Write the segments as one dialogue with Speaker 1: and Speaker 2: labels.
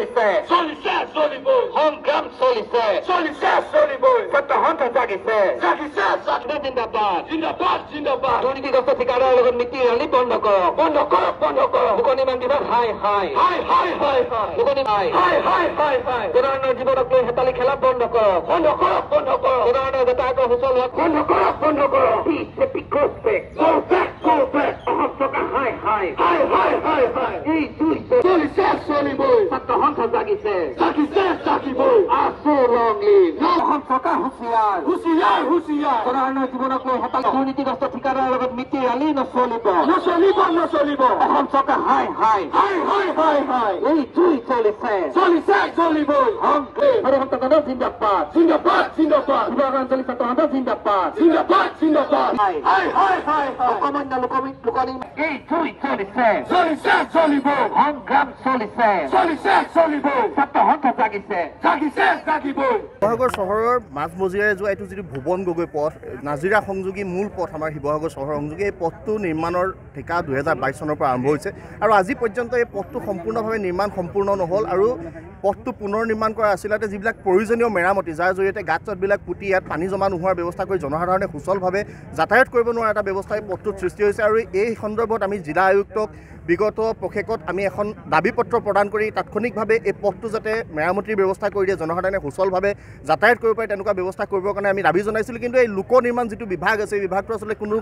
Speaker 1: চলিছে সংগ্ৰাম চলিছে ছাত্ৰ সন্থা জাগিছে জিন্দাবাদ দুৰ্নীতিগ্ৰস্ত ঠিকাদাৰৰ লগত নীতি ৰালি বন্ধ কৰক লোক নিৰ্মাণ বিভাগ হাই জনসাধাৰণৰ জীৱনক লৈ হেতালি খেলা বন্ধ কৰক জনসাধাৰণৰ যাতায়াতৰ সুচল হোৱাক বন্ধ কৰক ছাত্ৰ সন্থা জাগিছে জনসাধাৰণৰ জীৱনক লৈ হেতালি দুৰ্নীতিগ্ৰস্ত ঠিকাদাৰৰ লগত নীতি ৰালি নচলিব অসম চৰকাৰ হাই এই জুই চলিছে জিন্দাবাদ শিৱসাগৰ আঞ্চলিক ছাত্ৰ সন্থা জিন্দাবাদ অসামান্য লোকনী এই জুই চলিছে সংগ্ৰাম চলিছে ছাত্ৰ সন্থা জাগিছে
Speaker 2: শিৱসাগৰ চহৰৰ মাজমজিয়াৰে যোৱা এইটো যিটো ভুৱন গগৈ পথ নাজিৰা সংযোগী মূল পথ আমাৰ শিৱসাগৰ চহৰ সংযোগী এই পথটো নিৰ্মাণৰ ঠিকা 2022 চনৰ পৰা আৰম্ভ হৈছে আৰু আজি পৰ্যন্ত এই পথটো সম্পূৰ্ণভাৱে নিৰ্মাণ সম্পূৰ্ণ নহ'ল আৰু পথটো পুনৰ নিৰ্মাণ কৰা আছিলতে যিবিলাক প্ৰয়োজনীয় মেৰামতি যাৰ জৰিয়তে গাঁত চাতবিলাক পুতি ইয়াত পানী জমা নোহোৱাৰ ব্যৱস্থা কৰি জনসাধাৰণে সুচলভাৱে যাতায়াত কৰিব নোৱাৰা এটা ব্যৱস্থাই পথটোত সৃষ্টি হৈছে আৰু এই সন্দৰ্ভত আমি জিলা আয়ুক্তক বিগত পষেকত আমি এখন দাবী পত্ৰ প্ৰদান কৰি তাৎক্ষণিকভাৱে এই পথটো যাতে মেৰামতিৰ ব্যৱস্থা কৰি দিয়ে জনসাধাৰণে সুচলভাৱে যাতায়াত কৰিব পাৰে তেনেকুৱা ব্যৱস্থা কৰিবৰ কাৰণে আমি দাবী জনাইছিলোঁ কিন্তু এই লোক নিৰ্মাণ যিটো বিভাগ আছে এই বিভাগটো আচলতে কোনো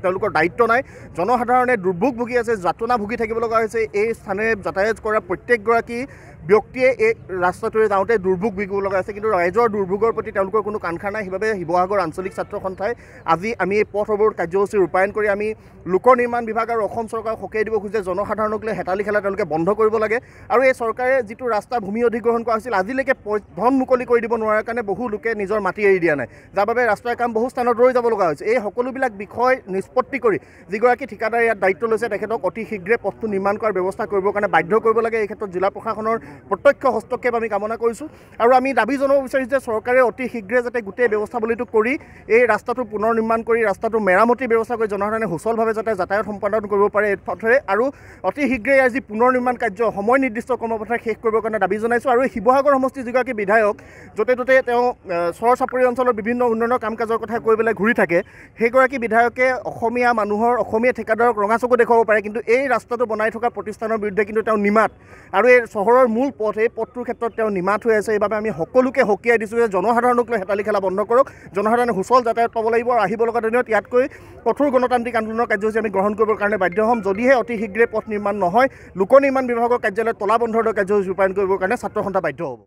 Speaker 2: তেওঁলোকৰ দায়িত্ব নাই জনসাধাৰণে দুৰ্ভোগ ভুগি আছে যাতনা ভুগি থাকিব লগা হৈছে এই স্থানেৰে যাতায়াত কৰা প্ৰত্যেকগৰাকী ব্যক্তিয়ে এই ৰাস্তাটোৰে যাওঁতে দুৰ্ভোগ ভুগিব লগা আছে কিন্তু ৰাইজৰ দুৰ্ভোগৰ প্ৰতি তেওঁলোকৰ কোনো কাণসাৰ নাই সেইবাবে শিৱসাগৰ আঞ্চলিক ছাত্ৰ সন্থাই আজি আমি এই পথ অৱৰোধ কাৰ্যসূচী ৰূপায়ণ কৰি আমি লোক নিৰ্মাণ বিভাগ আৰু অসম চৰকাৰক সকীয়াই দিব খুজিছে জনসাধাৰণক লৈ হেতালি খেলা তেওঁলোকে বন্ধ কৰিব লাগে আৰু এই চৰকাৰে যিটো ৰাস্তা ভূমি অধিগ্ৰহণ কৰা হৈছিল আজিলৈকে ধন মুকলি কৰি দিব নোৱাৰাৰ কাৰণে বহু লোকে নিজৰ মাটি এৰি দিয়া নাই যাৰ বাবে ৰাস্তাৰ কাম বহু স্থানত ৰৈ যাব লগা হৈছে এই সকলোবিলাক বিষয় নিষ্পত্তি কৰি যিগৰাকী ঠিকাদাৰে ইয়াত দায়িত্ব লৈছে তেখেতক অতি শীঘ্ৰে পথটো নিৰ্মাণ কৰাৰ ব্যৱস্থা কৰিবৰ কাৰণে বাধ্য কৰিব লাগে এই ক্ষেত্ৰত জিলা প্ৰশাসনৰ প্ৰত্যক্ষ হস্তক্ষেপ আমি কামনা কৰিছোঁ আৰু আমি দাবী জনাব বিচাৰিছোঁ যে চৰকাৰে অতি শীঘ্ৰে যাতে গোটেই ব্যৱস্থাৱলীটো কৰি এই ৰাস্তাটো পুনৰ নিৰ্মাণ কৰি ৰাস্তাটো মেৰামতিৰ ব্যৱস্থা কৰি জনসাধাৰণে সুচলভাৱে যাতে যাতায়াত সম্পাদন কৰিব পাৰে এই পথেৰে আৰু অতি শীঘ্ৰে ইয়াৰ যি পুনৰ নিৰ্মাণ কাৰ্য সময় নিৰ্দিষ্ট কৰ্মপথাৰ শেষ কৰিবৰ কাৰণে দাবী জনাইছোঁ আৰু শিৱসাগৰ সমষ্টিৰ যিগৰাকী বিধায়ক য'তে ত'তে তেওঁ চৰ চাপৰি অঞ্চলৰ বিভিন্ন উন্নয়নৰ কাম কাজৰ কথা কৈ পেলাই ঘূৰি থাকে সেইগৰাকী বিধায়কে অসমীয়া মানুহৰ অসমীয়া ঠিকাদাৰক ৰঙা চকু দেখুৱাব পাৰে কিন্তু এই ৰাস্তাটো বনাই থকা প্ৰতিষ্ঠানৰ বিৰুদ্ধে কিন্তু তেওঁ নিমাত আৰু এই চহৰৰ মূল পথ এই পথটোৰ ক্ষেত্ৰত তেওঁ নিমাত হৈ আছে এইবাবে আমি সকলোকে সকীয়াই দিছোঁ যে জনসাধাৰণক লৈ হেতালি খেলা বন্ধ কৰক জনসাধাৰণে সুচল যাতায়াত পাব লাগিব আৰু আহিব লগা দিনত ইয়াতকৈ কঠোৰ গণতান্ত্ৰিক আন্দোলনৰ কাৰ্যসূচী আমি গ্ৰহণ কৰিবৰ কাৰণে বাধ্য হ'ম যদিহে অতি শীঘ্ৰে পথ নিৰ্মাণ নহয় লোক নিৰ্মাণ বিভাগৰ কাৰ্যালয়ত তলা বন্ধৰ কাৰ্যসূচী ৰূপায়ণ কৰিবৰ কাৰণে ছাত্ৰ সন্থা বাধ্য হ'ব।